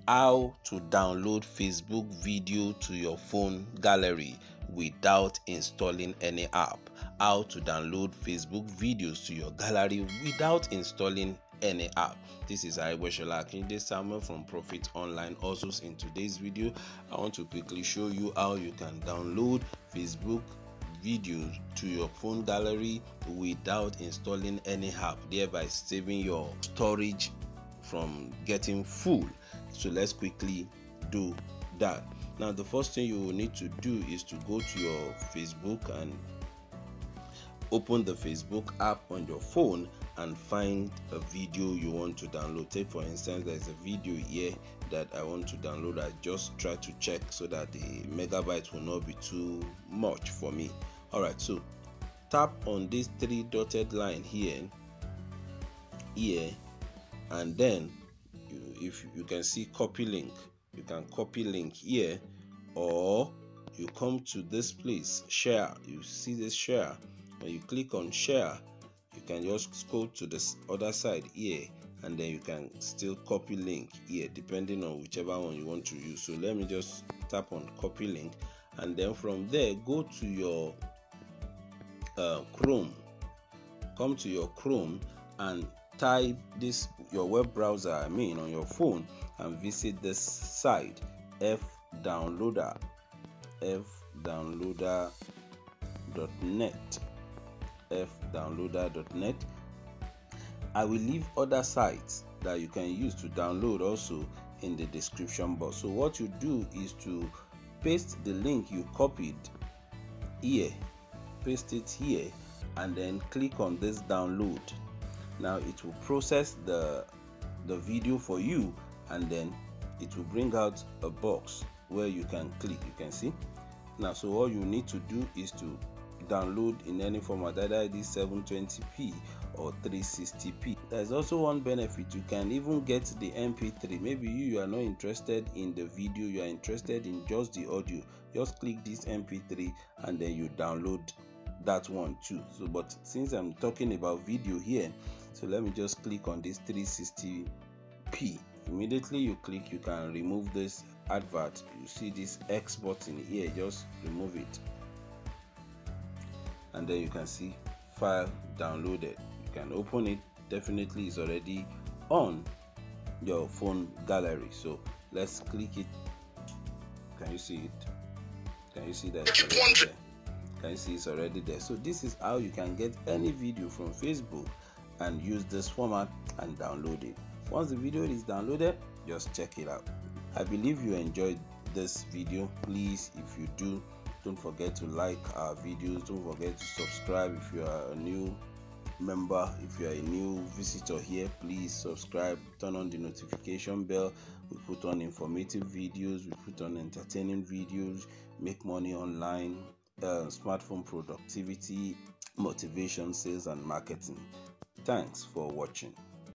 how to download Facebook video to your phone gallery without installing any app. How to download Facebook videos to your gallery without installing any app. This is Ariboshola Akinde Samuel from Profit Online. Also, in today's video, I want to quickly show you how you can download Facebook videos to your phone gallery without installing any app, thereby saving your storage from getting full. So let's quickly do that. Now, the first thing you will need to do is to go to your Facebook and open the Facebook app on your phone and find a video you want to download. Take for instance, there's a video here that I want to download. I just try to check so that the megabytes will not be too much for me. Alright, so tap on this three dotted line here, and then if you can see copy link, you can copy link here, or you come to this place, share. You see this share. When you click on share, you can just scroll to this other side here, and then you can still copy link here depending on whichever one you want to use. So let me just tap on copy link, and then from there go to your Chrome. Come to your Chrome and type this, your web browser on your phone, and visit this site, fdownloader.net. fdownloader.net. I will leave other sites that you can use to download also in the description box. So what you do is to paste the link you copied here, paste it here, and then click on this download. Now it will process the video for you, and then it will bring out a box where you can click. You can see now. So all you need to do is to download in any format, either it is 720p or 360p. There's also one benefit: you can even get the mp3. Maybe you are not interested in the video, you are interested in just the audio. Just click this mp3 and then you download that one too. So but since I'm talking about video here, so let me just click on this 360p. Immediately you click, you can remove this advert. You see this X button here, just remove it, and then you can see file downloaded. You can open it. Definitely is already on your phone gallery. So let's click it. Can you see it? Can you see that it's already there? Can you see it's already there? So this is how you can get any video from Facebook and use this format and download it. Once the video is downloaded, just check it out. I believe you enjoyed this video. Please, if you do, don't forget to like our videos. Don't forget to subscribe. If you are a new member, if you are a new visitor here, please subscribe, turn on the notification bell. We put on informative videos, we put on entertaining videos, make money online, smartphone productivity, motivation, sales and marketing. Thanks for watching.